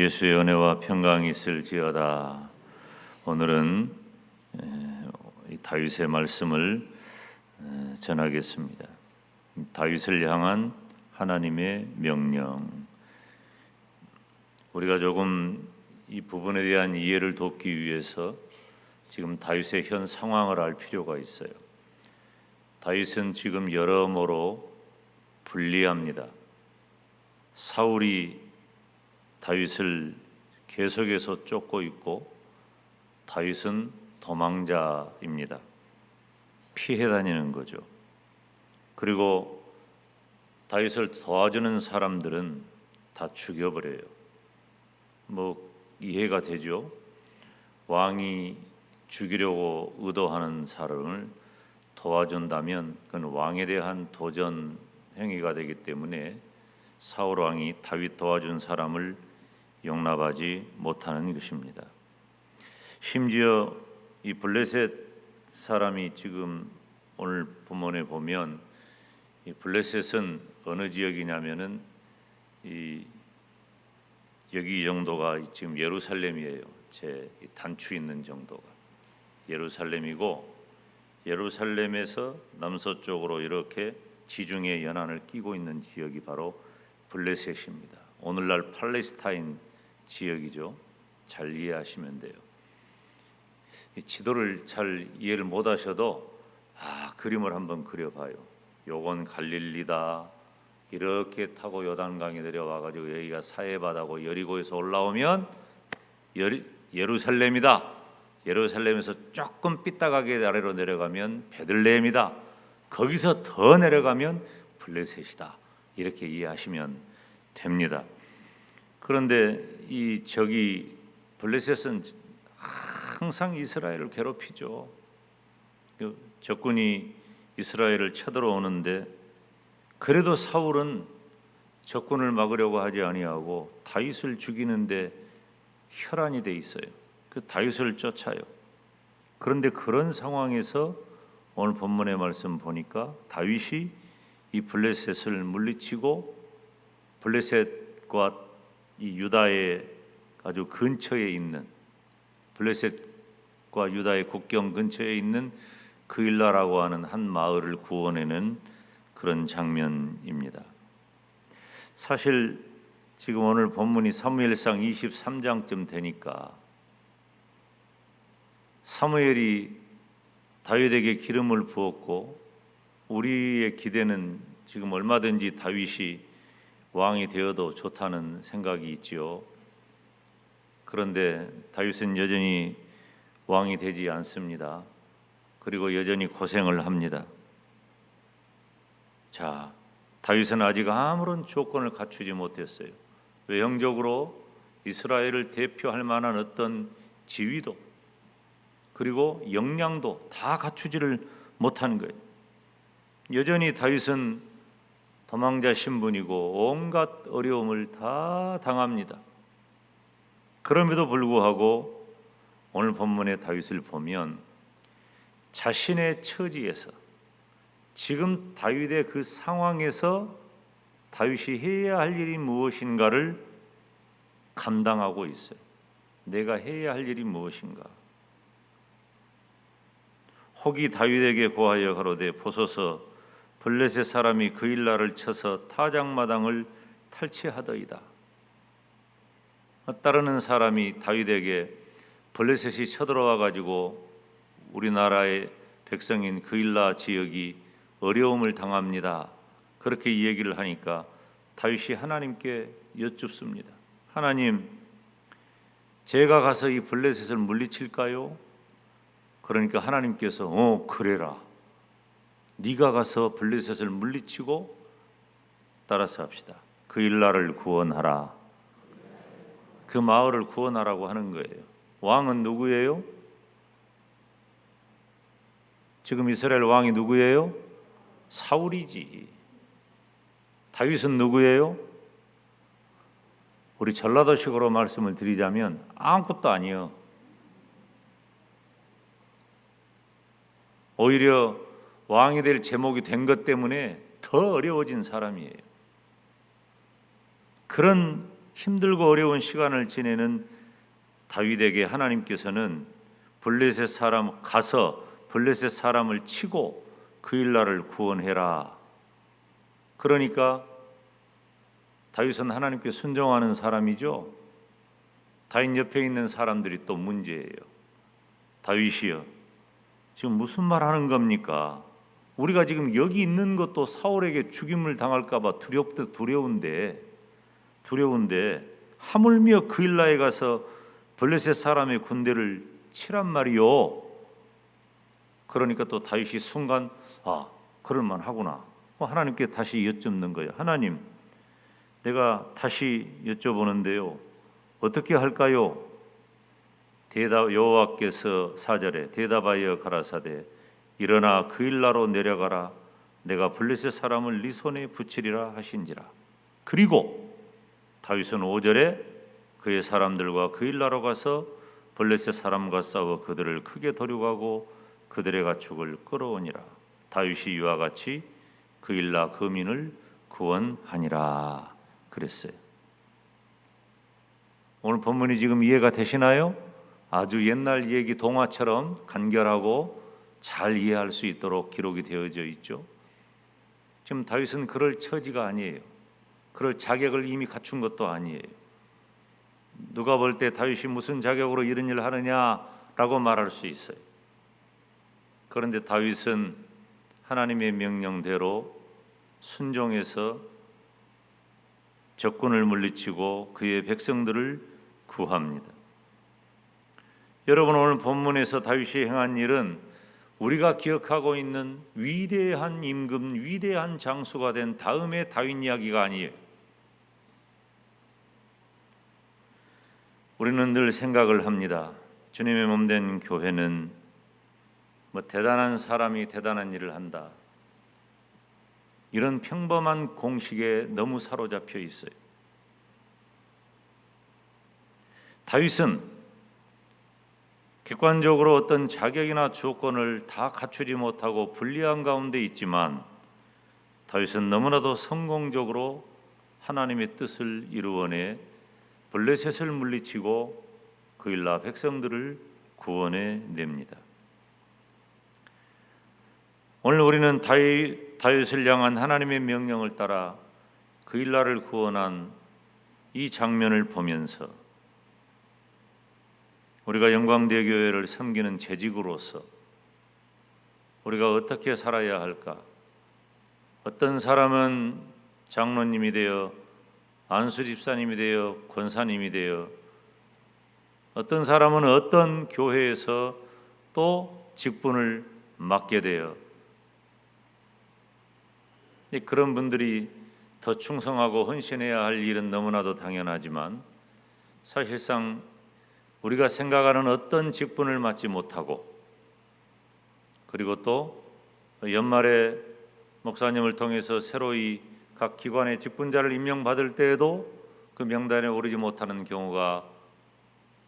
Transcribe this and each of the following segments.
예수의 은혜와 평강이 있을지어다. 오늘은 이 다윗의 말씀을 전하겠습니다. 다윗을 향한 하나님의 명령. 우리가 조금 이 부분에 대한 이해를 돕기 위해서 지금 다윗의 현 상황을 알 필요가 있어요. 다윗은 지금 여러모로 불리합니다. 사울이 다윗을 계속해서 쫓고 있고 다윗은 도망자입니다. 피해 다니는 거죠. 그리고 다윗을 도와주는 사람들은 다 죽여버려요. 이해가 되죠? 왕이 죽이려고 의도하는 사람을 도와준다면 그건 왕에 대한 도전 행위가 되기 때문에 사울 왕이 다윗 도와준 사람을 용납하지 못하는 것입니다. 심지어 이 블레셋 사람이 지금 오늘 본문에 보면 이 블레셋은 어느 지역이냐면은 여기 정도가 지금 예루살렘이에요. 제 단추 있는 정도가 예루살렘이고, 예루살렘에서 남서쪽으로 이렇게 지중해 연안을 끼고 있는 지역이 바로 블레셋입니다. 오늘날 팔레스타인 지역이죠. 잘 이해하시면 돼요. 이 지도를 잘 이해를 못 하셔도 그림을 한번 그려봐요. 요건 갈릴리다. 이렇게 타고 요단강에 내려와가지고 여기가 사해바다고 여리고에서 올라오면 예루살렘이다. 예루살렘에서 조금 삐딱하게 아래로 내려가면 베들레헴이다. 거기서 더 내려가면 블레셋이다. 이렇게 이해하시면 됩니다. 그런데 저기 블레셋은 항상 이스라엘을 괴롭히죠. 적군이 이스라엘을 쳐들어오는데 그래도 사울은 적군을 막으려고 하지 아니하고 다윗을 죽이는데 혈안이 돼 있어요. 그 다윗을 쫓아요. 그런데 그런 상황에서 오늘 본문의 말씀 보니까 다윗이 이 블레셋을 물리치고 블레셋과 이 유다의 아주 근처에 있는, 블레셋과 유다의 국경 근처에 있는 그일라라고 하는 한 마을을 구원해낸 그런 장면입니다. 사실 지금 오늘 본문이 사무엘상 23장쯤 되니까 사무엘이 다윗에게 기름을 부었고 우리의 기대는 지금 얼마든지 다윗이 왕이 되어도 좋다는 생각이 있지요. 그런데 다윗은 여전히 왕이 되지 않습니다. 그리고 여전히 고생을 합니다. 자, 다윗은 아직 아무런 조건을 갖추지 못했어요. 외형적으로 이스라엘을 대표할 만한 어떤 지위도 그리고 역량도 다 갖추지를 못한 거예요. 여전히 다윗은 도망자 신분이고 온갖 어려움을 다 당합니다. 그럼에도 불구하고 오늘 본문의 다윗을 보면 자신의 처지에서 지금 다윗의 그 상황에서 다윗이 해야 할 일이 무엇인가를 감당하고 있어요. 내가 해야 할 일이 무엇인가? 혹이 다윗에게 고하여 가로되 보소서 블레셋 사람이 그일라를 쳐서 타작마당을 탈취하더이다. 따르는 사람이 다윗에게 블레셋이 쳐들어와 가지고 우리나라의 백성인 그일라 지역이 어려움을 당합니다. 그렇게 이 얘기를 하니까 다윗이 하나님께 여쭙습니다. 하나님, 제가 가서 이 블레셋을 물리칠까요? 그러니까 하나님께서 그래라. 네가 가서 블레셋을 물리치고, 따라서 합시다. 그일라를 구원하라. 그 마을을 구원하라고 하는 거예요. 왕은 누구예요? 지금 이스라엘 왕이 누구예요? 사울이지. 다윗은 누구예요? 우리 전라도식으로 말씀을 드리자면 아무것도 아니에요. 오히려 왕이 될 제목이 된 것 때문에 더 어려워진 사람이에요. 그런 힘들고 어려운 시간을 지내는 다윗에게 하나님께서는 블레셋 사람 가서 블레셋 사람을 치고 그일라를 구원해라. 그러니까 다윗은 하나님께 순종하는 사람이죠. 다윗 옆에 있는 사람들이 또 문제예요. 다윗이여, 지금 무슨 말 하는 겁니까? 우리가 지금 여기 있는 것도 사울에게 죽임을 당할까 봐 두려운데 하물며 그일라에 가서 블레셋 사람의 군대를 치란 말이요. 그러니까 또 다윗이 순간 그럴만 하구나. 하나님께 다시 여쭙는 거예요. 하나님, 내가 다시 여쭤보는데요, 어떻게 할까요? 여호와께서 4절에 대답하여 가라사대 일어나 그일라로 내려가라. 내가 블레셋 사람을 네 손에 붙이리라 하신지라. 그리고 다윗은 5절에 그의 사람들과 그일라로 가서 블레셋 사람과 싸워 그들을 크게 도륙하고 그들의 가축을 끌어오니라. 다윗이 이와 같이 그일라 거민을 구원하니라 그랬어요. 오늘 본문이 지금 이해가 되시나요? 아주 옛날 얘기 동화처럼 간결하고 잘 이해할 수 있도록 기록이 되어져 있죠. 지금 다윗은 그럴 처지가 아니에요. 그럴 자격을 이미 갖춘 것도 아니에요. 누가 볼 때 다윗이 무슨 자격으로 이런 일을 하느냐라고 말할 수 있어요. 그런데 다윗은 하나님의 명령대로 순종해서 적군을 물리치고 그의 백성들을 구합니다. 여러분, 오늘 본문에서 다윗이 행한 일은 우리가 기억하고 있는 위대한 임금, 위대한 장수가 된 다음의 다윗 이야기가 아니에요. 우리는 늘 생각을 합니다. 주님의 몸된 교회는 대단한 사람이 대단한 일을 한다, 이런 평범한 공식에 너무 사로잡혀 있어요. 다윗은 객관적으로 어떤 자격이나 조건을 다 갖추지 못하고 불리한 가운데 있지만 다윗은 너무나도 성공적으로 하나님의 뜻을 이루어내 블레셋을 물리치고 그일라 백성들을 구원해 냅니다. 오늘 우리는 다윗을 향한 하나님의 명령을 따라 그일라를 구원한 이 장면을 보면서 우리가 영광대교회를 섬기는 재직으로서 우리가 어떻게 살아야 할까? 어떤 사람은 장로님이 되어 안수 집사님이 되어 권사님이 되어 어떤 사람은 어떤 교회에서 또 직분을 맡게 되어 그런 분들이 더 충성하고 헌신해야 할 일은 너무나도 당연하지만 사실상 우리가 생각하는 어떤 직분을 맡지 못하고 그리고 또 연말에 목사님을 통해서 새로이 각 기관의 직분자를 임명받을 때에도 그 명단에 오르지 못하는 경우가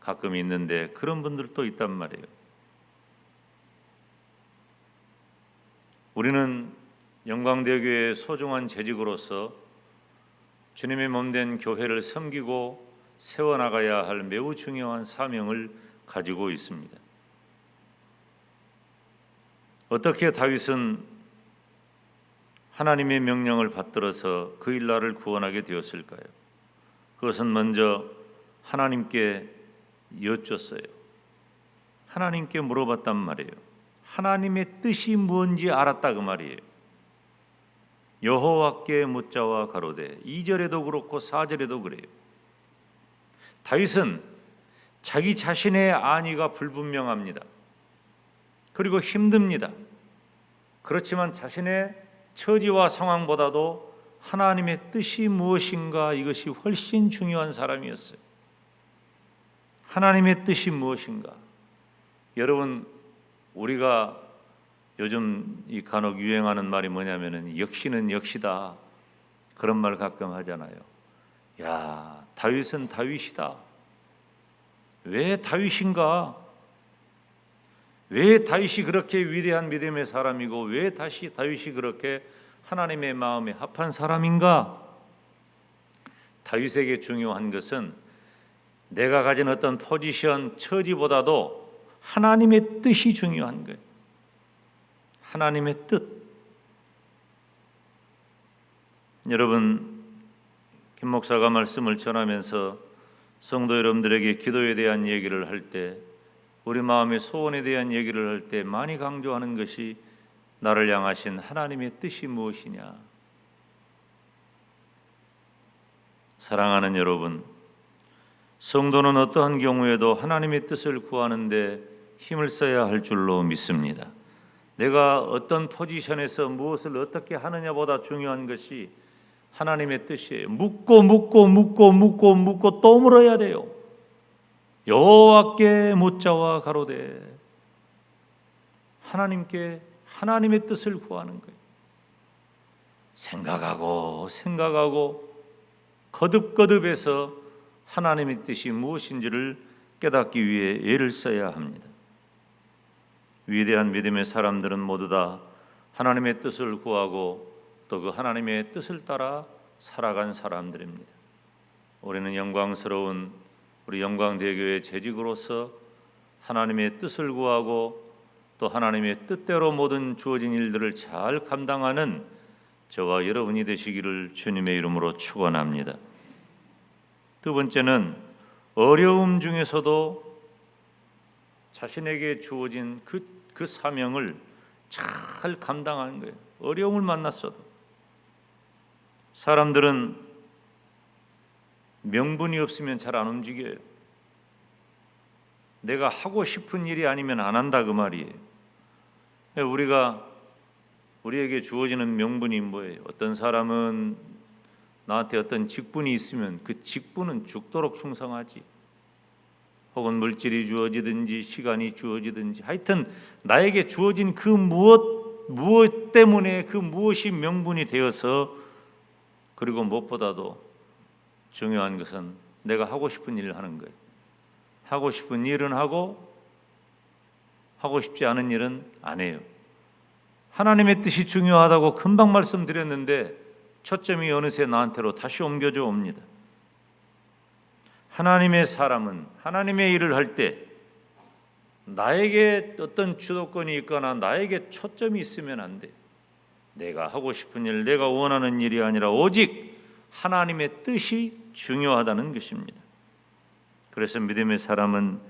가끔 있는데 그런 분들도 있단 말이에요. 우리는 영광대교회의 소중한 재직으로서 주님의 몸된 교회를 섬기고 세워나가야 할 매우 중요한 사명을 가지고 있습니다. 어떻게 다윗은 하나님의 명령을 받들어서 그일라를 구원하게 되었을까요? 그것은 먼저 하나님께 여쭙었어요. 하나님께 물어봤단 말이에요. 하나님의 뜻이 뭔지 알았다 그 말이에요. 여호와께 묻자와 가로되 2절에도 그렇고 4절에도 그래요. 다윗은 자기 자신의 안위가 불분명합니다. 그리고 힘듭니다. 그렇지만 자신의 처지와 상황보다도 하나님의 뜻이 무엇인가 이것이 훨씬 중요한 사람이었어요. 하나님의 뜻이 무엇인가? 여러분, 우리가 요즘 이 간혹 유행하는 말이 뭐냐면은 역시는 역시다, 그런 말 가끔 하잖아요. 야, 다윗은 다윗이다. 왜 다윗인가? 왜 다윗이 그렇게 위대한 믿음의 사람이고 왜 다윗이 그렇게 하나님의 마음에 합한 사람인가? 다윗에게 중요한 것은 내가 가진 어떤 포지션, 처지보다도 하나님의 뜻이 중요한 거예요. 하나님의 뜻. 여러분, 김 목사가 말씀을 전하면서 성도 여러분들에게 기도에 대한 얘기를 할 때, 우리 마음의 소원에 대한 얘기를 할 때 많이 강조하는 것이 나를 향하신 하나님의 뜻이 무엇이냐. 사랑하는 여러분, 성도는 어떠한 경우에도 하나님의 뜻을 구하는데 힘을 써야 할 줄로 믿습니다. 내가 어떤 포지션에서 무엇을 어떻게 하느냐보다 중요한 것이 하나님의 뜻이에요. 묻고 또 물어야 돼요. 여호와께 묻자와 가로되, 하나님께 하나님의 뜻을 구하는 거예요. 생각하고 거듭거듭해서 하나님의 뜻이 무엇인지를 깨닫기 위해 애를 써야 합니다. 위대한 믿음의 사람들은 모두 다 하나님의 뜻을 구하고 또 그 하나님의 뜻을 따라 살아간 사람들입니다. 우리는 영광스러운 우리 영광대교의 재직으로서 하나님의 뜻을 구하고 또 하나님의 뜻대로 모든 주어진 일들을 잘 감당하는 저와 여러분이 되시기를 주님의 이름으로 축원합니다. 두 번째는 어려움 중에서도 자신에게 주어진 그 사명을 잘 감당하는 거예요. 어려움을 만났어도. 사람들은 명분이 없으면 잘 안 움직여요. 내가 하고 싶은 일이 아니면 안 한다 그 말이에요. 우리에게 주어지는 명분이 뭐예요? 어떤 사람은 나한테 어떤 직분이 있으면 그 직분은 죽도록 충성하지. 혹은 물질이 주어지든지 시간이 주어지든지 하여튼 나에게 주어진 그 무엇 때문에 그 무엇이 명분이 되어서, 그리고 무엇보다도 중요한 것은 내가 하고 싶은 일을 하는 거예요. 하고 싶은 일은 하고 하고 싶지 않은 일은 안 해요. 하나님의 뜻이 중요하다고 금방 말씀드렸는데 초점이 어느새 나한테로 다시 옮겨져 옵니다. 하나님의 사람은 하나님의 일을 할 때 나에게 어떤 주도권이 있거나 나에게 초점이 있으면 안 돼. 내가 하고 싶은 일, 내가 원하는 일이 아니라 오직 하나님의 뜻이 중요하다는 것입니다. 그래서 믿음의 사람은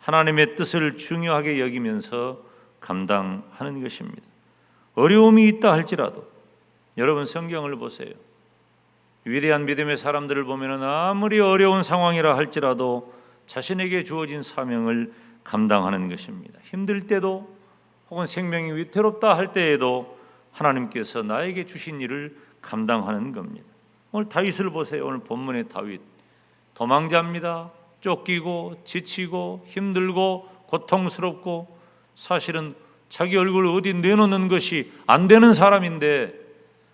하나님의 뜻을 중요하게 여기면서 감당하는 것입니다. 어려움이 있다 할지라도 여러분 성경을 보세요. 위대한 믿음의 사람들을 보면 아무리 어려운 상황이라 할지라도 자신에게 주어진 사명을 감당하는 것입니다. 힘들 때도 혹은 생명이 위태롭다 할 때에도 하나님께서 나에게 주신 일을 감당하는 겁니다. 오늘 다윗을 보세요. 오늘 본문의 다윗 도망자입니다. 쫓기고 지치고 힘들고 고통스럽고 사실은 자기 얼굴을 어디 내놓는 것이 안 되는 사람인데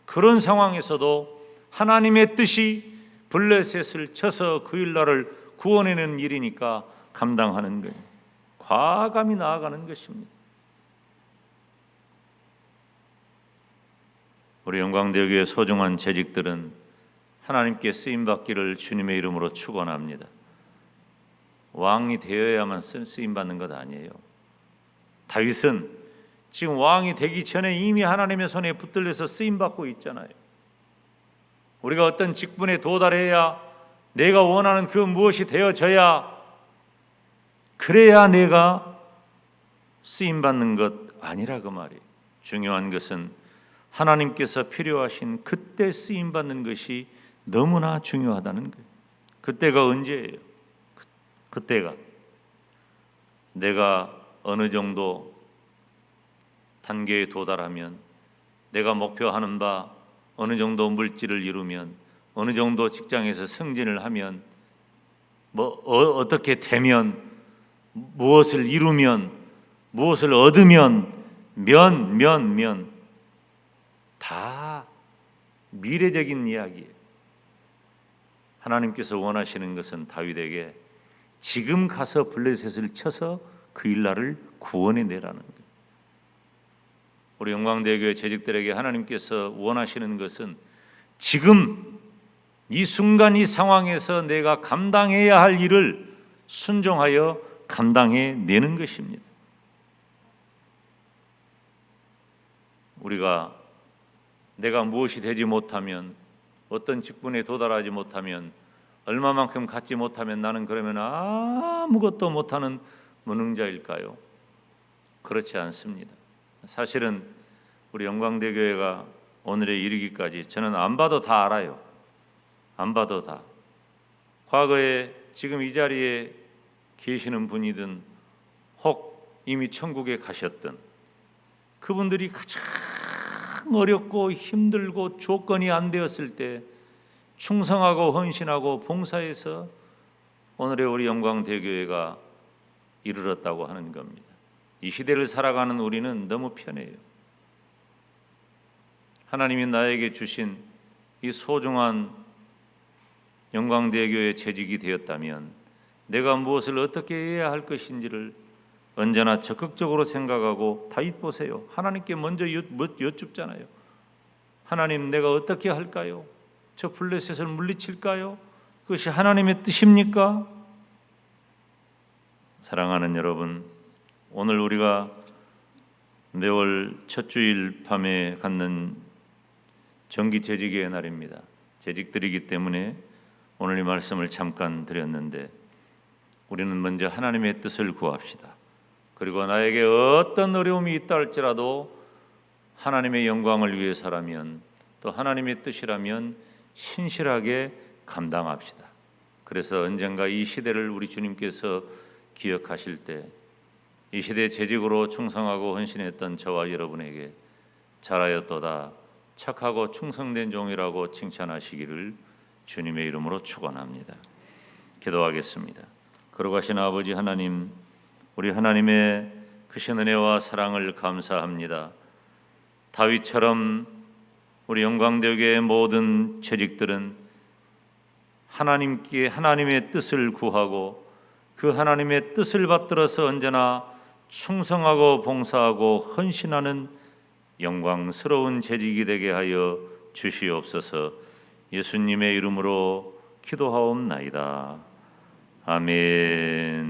그런 상황에서도 하나님의 뜻이 블레셋을 쳐서 그 일날을 구원해내는 일이니까 감당하는 거예요. 과감히 나아가는 것입니다. 우리 영광대교의 소중한 재직들은 하나님께 쓰임받기를 주님의 이름으로 축원합니다. 왕이 되어야만 쓰임받는 것 아니에요. 다윗은 지금 왕이 되기 전에 이미 하나님의 손에 붙들려서 쓰임받고 있잖아요. 우리가 어떤 직분에 도달해야, 내가 원하는 그 무엇이 되어져야, 그래야 내가 쓰임받는 것 아니라 그 말이에요. 중요한 것은 하나님께서 필요하신 그때 쓰임받는 것이 너무나 중요하다는 거예요. 그때가 언제예요? 그때가 내가 어느 정도 단계에 도달하면, 내가 목표하는 바 어느 정도 물질을 이루면, 어느 정도 직장에서 승진을 하면, 어떻게 되면, 무엇을 이루면, 무엇을 얻으면, 다 미래적인 이야기예요. 하나님께서 원하시는 것은 다윗에게 지금 가서 블레셋을 쳐서 그 일날을 구원해내라는 거예요. 우리 영광대교의 재직들에게 하나님께서 원하시는 것은 지금 이 순간 이 상황에서 내가 감당해야 할 일을 순종하여 감당해내는 것입니다. 우리가 내가 무엇이 되지 못하면, 어떤 직분에 도달하지 못하면, 얼마만큼 갖지 못하면 나는 그러면 아무것도 못하는 무능자일까요? 그렇지 않습니다. 사실은 우리 영광대교회가 오늘에 이르기까지 저는 안 봐도 다 알아요. 안 봐도 다. 과거에 지금 이 자리에 계시는 분이든 혹 이미 천국에 가셨든 그분들이 가장 어렵고 힘들고 조건이 안 되었을 때 충성하고 헌신하고 봉사해서 오늘의 우리 영광대교회가 이르렀다고 하는 겁니다. 이 시대를 살아가는 우리는 너무 편해요. 하나님이 나에게 주신 이 소중한 영광대교회 재직이 되었다면 내가 무엇을 어떻게 해야 할 것인지를 언제나 적극적으로 생각하고 다윗 보세요. 하나님께 먼저 여쭙잖아요. 하나님, 내가 어떻게 할까요? 저 블레셋을 물리칠까요? 그것이 하나님의 뜻입니까? 사랑하는 여러분, 오늘 우리가 매월 첫 주일 밤에 갖는 정기 재직의 날입니다. 재직드리기 때문에 오늘 이 말씀을 잠깐 드렸는데, 우리는 먼저 하나님의 뜻을 구합시다. 그리고 나에게 어떤 어려움이 있다 할지라도 하나님의 영광을 위해서라면, 또 하나님의 뜻이라면 신실하게 감당합시다. 그래서 언젠가 이 시대를 우리 주님께서 기억하실 때 이 시대 재직으로 충성하고 헌신했던 저와 여러분에게 잘하였도다, 착하고 충성된 종이라고 칭찬하시기를 주님의 이름으로 축원합니다. 기도하겠습니다. 거룩하신 아버지 하나님, 우리 하나님의 크신 은혜와 사랑을 감사합니다. 다윗처럼 우리 영광대교의 모든 재직들은 하나님께 하나님의 뜻을 구하고 그 하나님의 뜻을 받들어서 언제나 충성하고 봉사하고 헌신하는 영광스러운 재직이 되게 하여 주시옵소서. 예수님의 이름으로 기도하옵나이다. 아멘.